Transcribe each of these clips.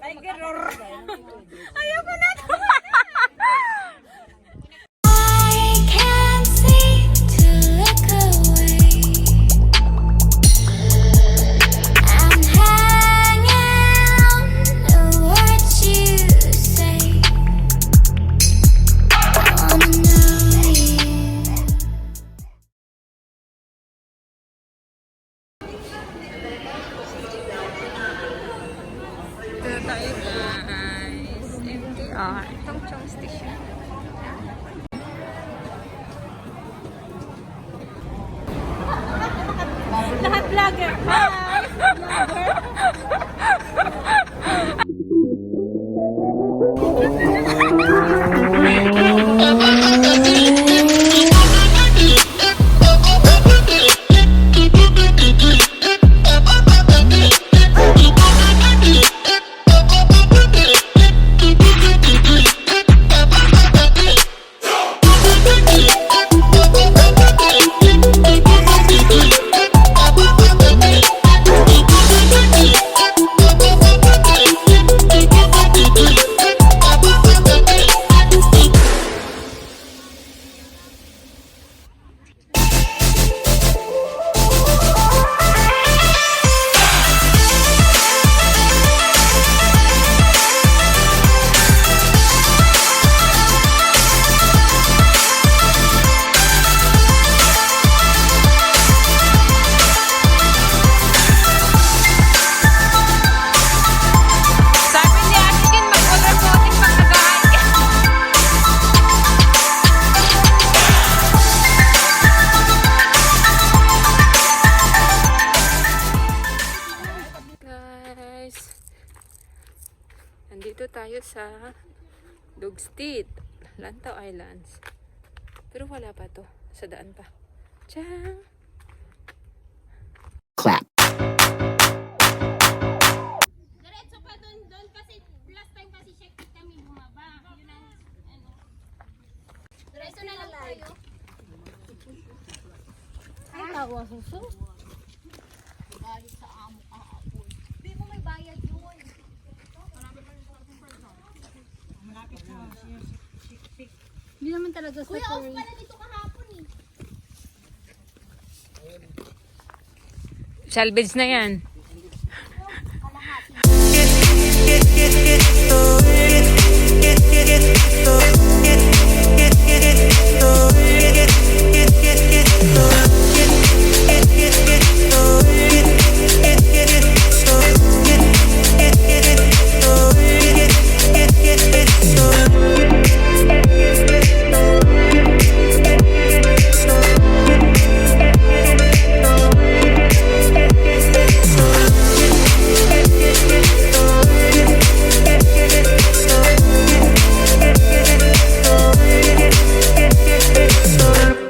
Ay, geror. Ayoko na to. I can't seem to look away. I'm hanging on the words you say. I wanna know you. Ito tayo guys. MTR. Tongchong Station. Lahat vlogger. Hi! Sabi ni Ashkin, mag-order po ating pagkagahan. Guys, nandito tayo sa Dogstead, Lantaw Islands. Pero wala pa to, sa daan pa. Tiyang! Clap. Diretso pa doon kasi last time kasi check kami bumaba. Yun ang ano. Diretso na lang tayo. Ay, tawa suso. Balik sa amo kahapon. Hindi mo may bayad yun. Hindi naman talaga sa Kuya, off pala dito kahapon eh. Salvage na yan.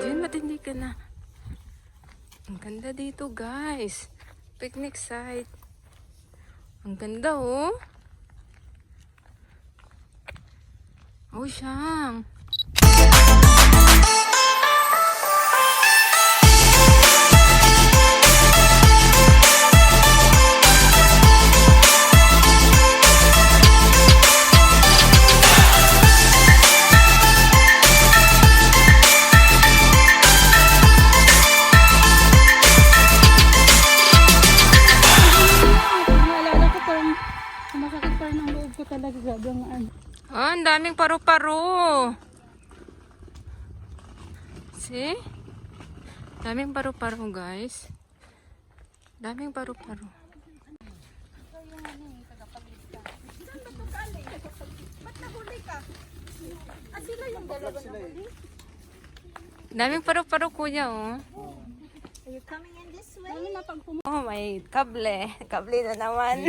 Diyan, matindi ka na. Ang ganda dito, guys. Picnic site. Ang ganda, oh. Oh, siyang. Naalala ko parang masakit pa rin ang loob ko talaga gagawin ano. Oh, ang daming paru-paro. See? Daming paru-paro, guys. Daming paru-paro. Daming paru-paro, kuya, oh. Are you coming in this way? Lalo na pag Oh, may kable. Kable na naman.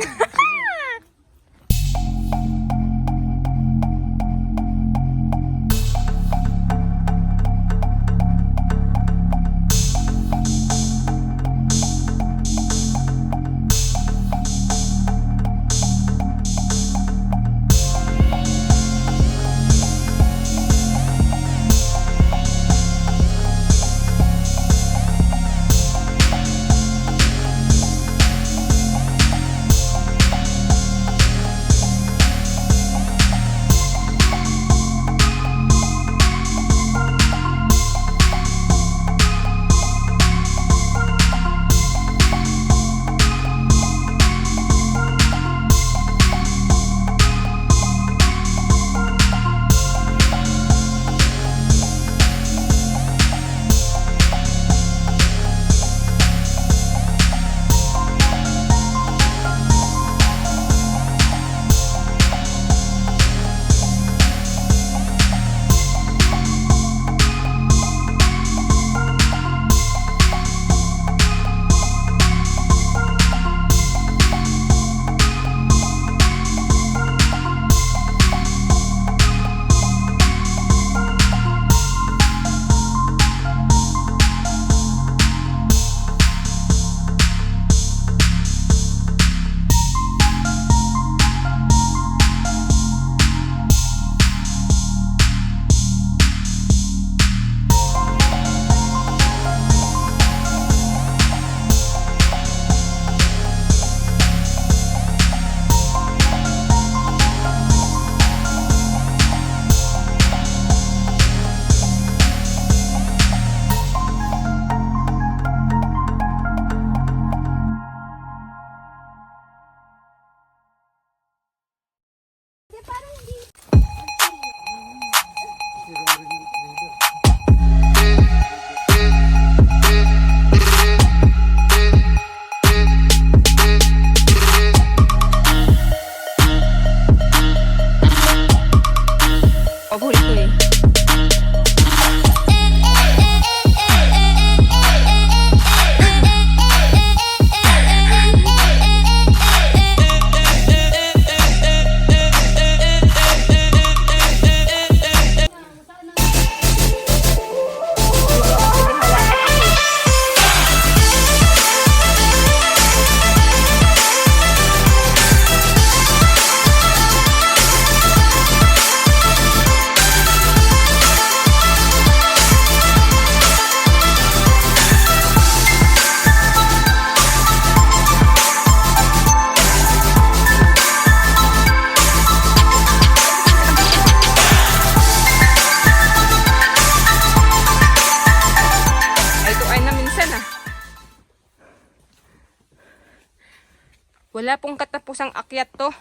Wala pong katapusang akyat to.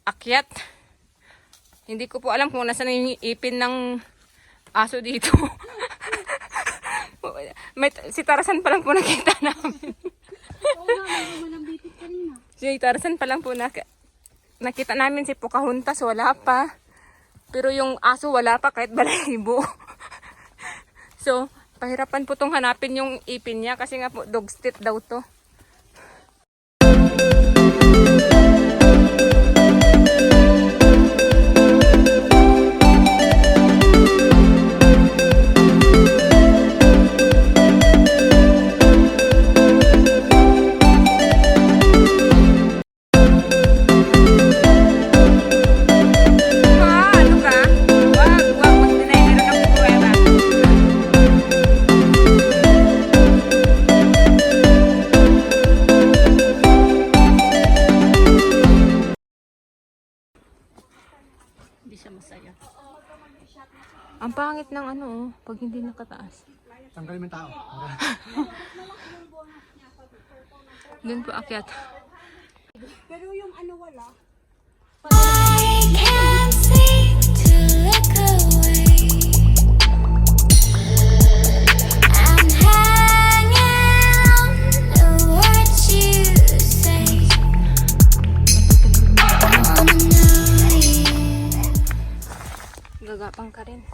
Akyat. Hindi ko po alam kung nasaan yung ipin ng aso dito. Si Tarzan pa lang po nakita namin. Si Tarzan pa lang po nakita namin. Si Pocahontas wala pa. Pero yung aso wala pa kahit balahibo. So, pahirapan po tong hanapin yung ipin niya kasi nga po dog state daw to. Hindi siya masaya. Ang pangit ng ano, pag hindi nakataas. Tanggalin mo yung tao. Doon po akyat. I can't seem to look away. I'm hanging on the words you say. I wanna know you. Gagapang ka rin.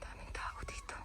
Daming tao dito.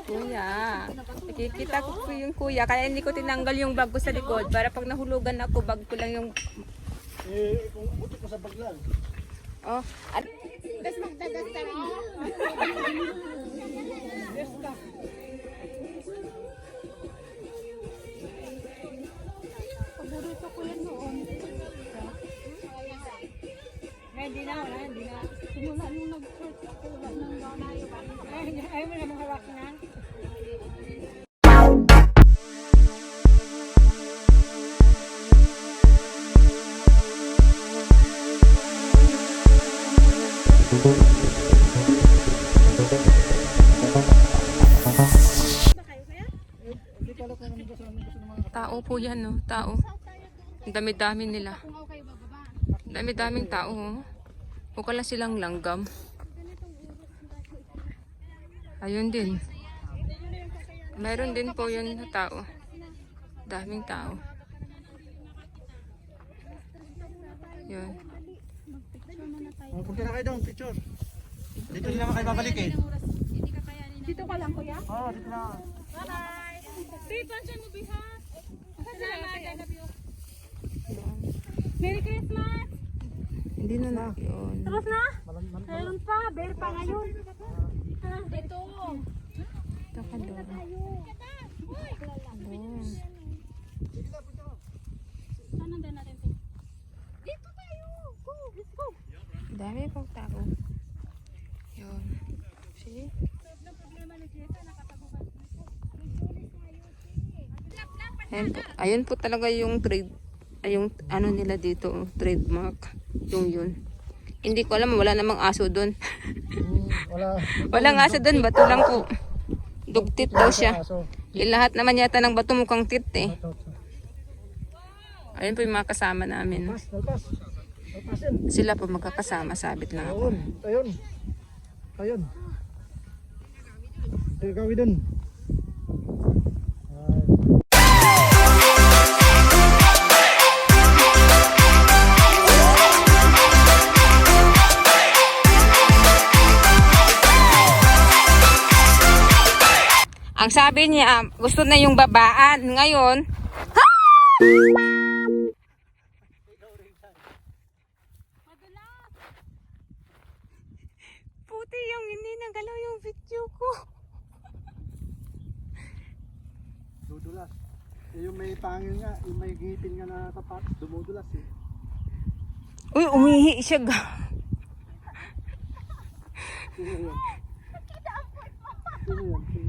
Kuya, nakikita ko po yung kuya, kaya hindi ko tinanggal yung bag ko sa likod para pag nahulugan ako, bag ko lang yung... Kung buti ko sa baglan. Oh, at... Tapos magdagas ka rin. Paborito ko yan noon. Hindi na. Simula nung nag-search ako, wala nang ganayo ba? Ayaw mo naman hawak na. Tao po yan, no? Tao. Ang dami-dami nila. Ang dami-daming tao, oh. Mukha lang silang langgam. Ayun din. Mayroon din po yun na tao. Daming tao. Yun. Punta na kayo doon, picture. Dito hindi naman kayo babalik eh. Dito ka lang, kuya? Oo, dito na. Bye-bye! Merry Christmas! Hindi na na yun. Tapos na? Meron pa, bear pa ngayon. Dito. Ito ka doon. Doon. Saan nandun natin ito? Dito tayo! Go! Let's go! Dami pang tao. Yun. See? Ayun po talaga yung trade. Ay, yung ano nila dito, trademark. Yung yun. Hindi ko alam, wala namang aso doon. Wala. Walang aso doon, bato lang po. Dugtit daw siya. Aso. Lahat naman yata ng bato mukhang tit eh. Ayun po yung mga kasama namin. Nalpas. Nalpasin. Sila po magkakasama, sabit lang ako. Ayun. Ayun. Ayun. Ito gawin dun. Ang sabi niya, gusto na yung babaan. Ngayon, puti yung hindi nagalaw yung video ko. Dudulas. Yung may pangil nga, yung may ngipin nga na tapat, dumudulas eh. Uy, umihi siya ga. Sino yun? Sino yun? Sino?